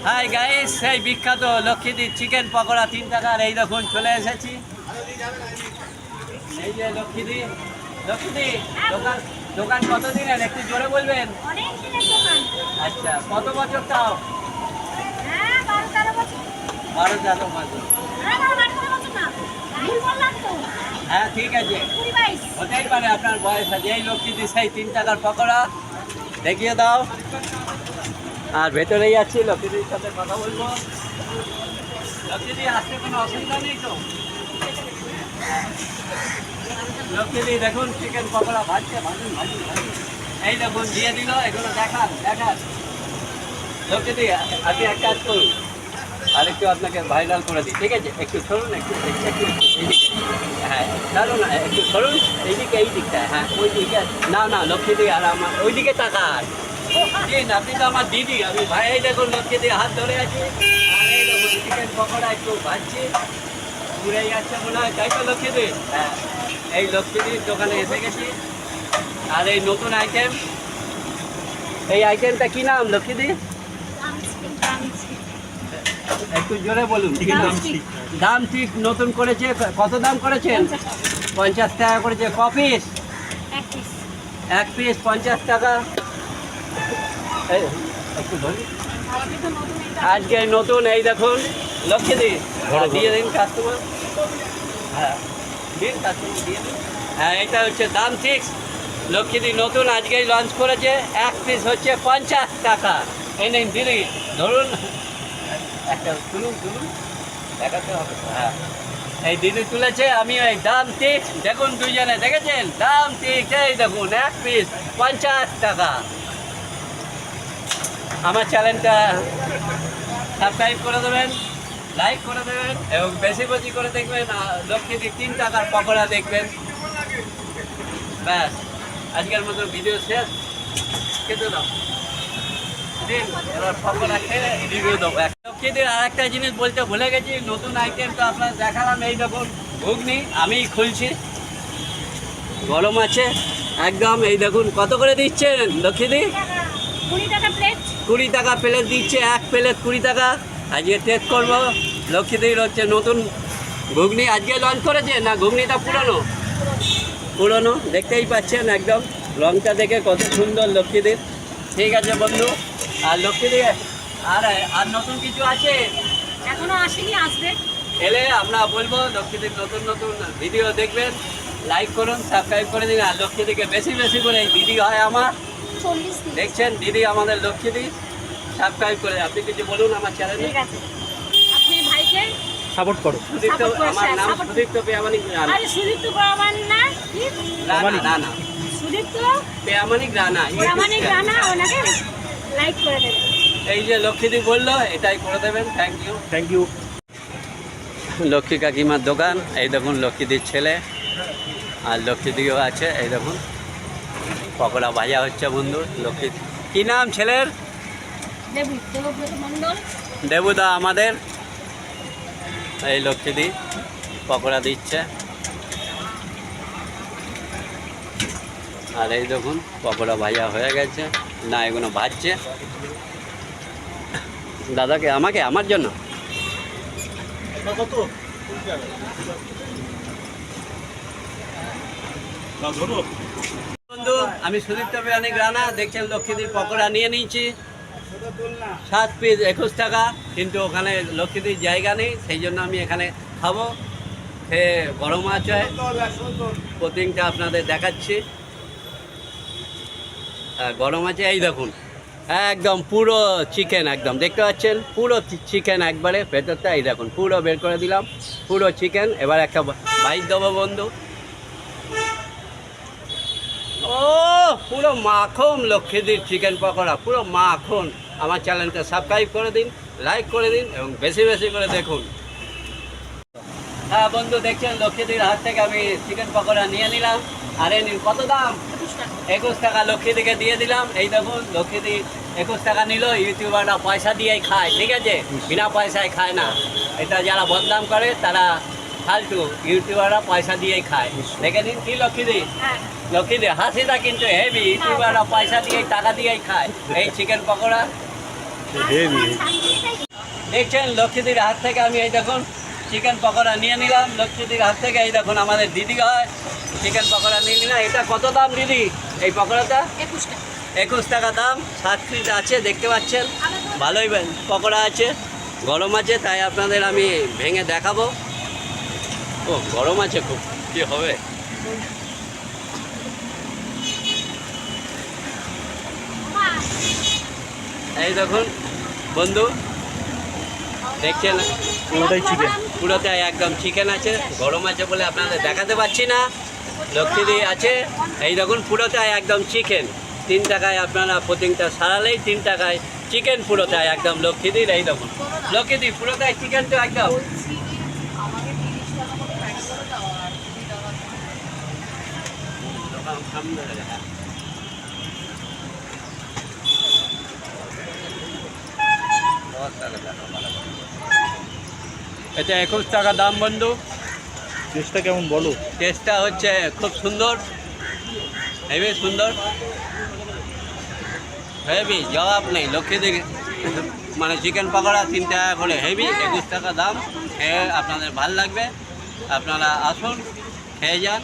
Hi guys, সেই বিখ্যাত লক্ষ্মীদি chicken pakora 3 টাকার এই দেখুন চলে এসেছি। এই যে লক্ষ্মীদি দোকান দোকান কতদিনের একটু জোরে বলবেন? অনেক দিনের দোকান। আচ্ছা, কত বছর তাও? হ্যাঁ, 12-13 বছর। 12-13 বছর। হ্যাঁ, 12-13 বছর না। ভুল বললাম তো। হ্যাঁ ঠিক আছে, 20-22। হতেই পারে আপনার বয়স আছে। এই লক্ষ্মীদি সেই 3 টাকার পকোড়া দেখিয়ে দাও। আর ভেতরেই আছি, লক্ষ্মীদির সাথে কথা বলবো। লক্ষ্মীদি আসতে কোনো অসুবিধা নেই তো? লক্ষ্মীদি দেখুন চিকেন পকোড়া ভাজছে, ভাজুন। এই দেখুন দিয়ে দিল, এগুলো দেখান। লক্ষ্মীদি আপনি এক কাজ করুন, আর একটু আপনাকে ভাইরাল করে দিই, ঠিক আছে? একটু সরুন, একটু এইদিকে। হ্যাঁ দাঁড়ো না, একটু সরুন এইদিকে, এই দিকটা। হ্যাঁ ওই দিকে না, লক্ষ্মীদি আর আমার ওইদিকে তাকান। আপনি তো আমার দিদি, আমি ভাই। এই দেখুন লক্ষ্মীদি হাত ধরে আছি, আর এই দেখুন চিকেন পকোড়া একটু ভাজছি, ঘুরে যাচ্ছে মনে হয়, তাই তো লক্ষ্মীদি? হ্যাঁ, এই লক্ষ্মীদির দোকানে এসে গেছি। আর এই নতুন আইটেম, এই আইটেমটা কি নাম লক্ষ্মীদি? একটু জোরে বলুন। দাম ঠিক নতুন করেছে। কত দাম করেছেন? 50 টাকা করেছে। ক পিস? এক পিস 50 টাকা। একটু ধরি, আজকে নতুন। এই দেখুন লক্ষ্মীদি, দিয়ে দিন কাস্টমার। হ্যাঁ দিন কাস্টমার, দিয়ে দিন। হ্যাঁ, এটা হচ্ছে দাম ঠিক। লক্ষ্মীদি নতুন আজকেই লঞ্চ করেছে। এক পিস হচ্ছে 50 টাকা। এই নিন দিদি, ধরুন একটা, তুলুন দেখাতে হবে। হ্যাঁ, এই দিদি তুলেছে, আমি এই দাম ঠিক দেখুন, দুইজনে দেখেছেন দাম ঠিক। এই দেখুন এক পিস 50 টাকা। আমার চ্যানেলটা সাবস্ক্রাইব করে দেবেন, লাইক করে দেবেন এবং বেশি করে দেখবেন। লক্ষ্মীদি 3 টাকার পকোড়া দেখবেন। ব্যাস, আজকের মতো ভিডিও শেষ। খেতে দাও, দিন এবার পকোড়া খেয়ে রিভিউ দেবো। লক্ষ্মীদির আর একটা জিনিস বলতে ভুলে গেছি, নতুন আইটেম তো আপনার দেখালাম। এই দেখুন ঘুগনি আমিই খুলছি, গরম আছে একদম। এই দেখুন কত করে দিচ্ছেন লক্ষ্মীদি? 20 টাকা প্লেট। 20 টাকা প্লেট দিচ্ছে, এক প্লেট 20 টাকা। আজকে টেস্ট করবো। লক্ষ্মীদির হচ্ছে নতুন ঘুগনি, আজকে লঞ্চ করেছে। না ঘুগনিটা পুরনো দেখতেই পাচ্ছেন, একদম রংটা দেখে কত সুন্দর লক্ষ্মীদির। ঠিক আছে বন্ধু, আর লক্ষ্মীদি আর নতুন কিছু আছে? এখনো আসেনি, আসবে। এলে আমরা বলবো লক্ষ্মীদির নতুন ভিডিও দেখবেন, লাইক করুন, সাবস্ক্রাইব করে দিন। আর লক্ষ্মীদিকে বেশি করে, এই দিদি হয় আমার, 40 দিন। দেখছেন দিদি আমাদের লক্ষ্মীদি, সাবস্ক্রাইব করে। আপনি কিছু বলুন আমার চ্যানেলে। ঠিক আছে, আপনি ভাইকে সাপোর্ট করো। সুদীপ্ত, আমার নাম সুদীপ্ত পেয়ামানিক রানা। আরে সুদীপ্ত প্রামাণিক কি? রানা সুদীপ্ত পেয়ামানিক রানা, প্রামাণিক রানা, ওনাকে লাইক করে দেবেন। এই যে লক্ষ্মীদি বললো, এটাই করে দেবেন। Thank you. লক্ষ্মী কাকিমার দোকান, এই দেখুন লক্ষ্মীদির ছেলে আর লক্ষ্মীদিও আছে। এই দেখুন পকোড়া ভাজা হচ্ছে বন্ধু। লক্ষ্মী, কি নাম ছেলের? দেবব্রত মণ্ডল। দেবুদা আমাদের। এই লক্ষ্মীদি পকোড়া দিচ্ছে। আর এই দেখুন পকোড়া ভাজা হয়ে গেছে, না এগুলো ভাজছে। দাদাকে, আমার জন্য বন্ধু, আমি সুদীপ্ত পেয়ামানিক রানা। দেখছেন লক্ষ্মীদির পকোড়া নিয়ে নিয়েছি 7 পিস 21 টাকা। কিন্তু ওখানে লক্ষ্মীদির জায়গা নেই, সেই জন্য আমি এখানে খাবো। সে গরম আছে, কোটিংটা আপনাদের দেখাচ্ছি। গরম আছে, এই দেখুন একদম পুরো চিকেন, একদম দেখতে পাচ্ছেন পুরো চিকেন একবারে ভেতরটা। এই দেখুন পুরো বের করে দিলাম, পুরো চিকেন। এবার একটা বাইট দেবো বন্ধু। ও পুরো মাখন লক্ষ্মীদির চিকেন পকোড়া, পুরো মাখন। আমার চ্যানেলটা সাবস্ক্রাইব করে দিন, লাইক করে দিন এবং বেশি করে দেখুন। হ্যাঁ বন্ধু, দেখছেন লক্ষ্মীদির হাত থেকে আমি চিকেন পকোড়া নিয়ে নিলাম। আর এই নিন, কত দাম? 21 টাকা লক্ষ্মীদিকে দিয়ে দিলাম। এই দেখুন লক্ষ্মীদি 21 টাকা নিল। ইউটিউবাররা পয়সা দিয়েই খায়, ঠিক আছে, বিনা পয়সায় খায় না। এটা যারা বদনাম করে তারা ফালতু, ইউটিউবাররা পয়সা দিয়েই খায়। দেখে নিন কি লক্ষ্মীদি, লক্ষ্মীদি হাসিটা কিন্তু হেভি। ইউটিউবাররা পয়সা দিয়েই, টাকা দিয়েই খায়। এই চিকেন পকোড়া হেভি দেখছেন লক্ষ্মীদির হাত থেকে আমি এই দেখুন চিকেন পকোড়া নিয়ে নিলাম লক্ষ্মীদির হাত থেকে। এই দেখুন আমাদের দিদি হয় চিকেন পকোড়া নিয়ে নিলাম। এটা কত দাম দিদি এই পকোড়াটা? 21 টাকা। 21 টাকা দাম। 7 পিস আছে দেখতে পাচ্ছেন, ভালোই পকোড়া আছে, গরম আছে, তাই আপনাদের আমি ভেঙে দেখাবো। ও গরম আছে খুব, কী হবে। এই দেখুন বন্ধু দেখছেন পুরোটাই চিকেন। পুরোটাই একদম চিকেন আছে, গরম আছে বলে আপনাদের দেখাতে পাচ্ছি না। লক্ষ্মীদি আছে, এই দেখুন পুরোটাই একদম চিকেন। 3 টাকায় আপনারা প্রতিটা সারালেই 3 টাকায় চিকেন পুরোটাই একদম লক্ষ্মীদির। এই দেখুন লক্ষ্মীদি পুরোটাই চিকেন তো একদম। এটা 21 টাকা দাম বন্ধু। টেস্টটা কেমন বলো? টেস্টটা হচ্ছে খুব সুন্দর, হেভি সুন্দর, হেভি জবাব নেই। লক্ষ্মীদি মানে চিকেন পকোড়া 3 টাকা করে হেভি, 21 টাকা দাম। খেয়ে আপনাদের ভালো লাগবে, আপনারা আসুন খেয়ে যান।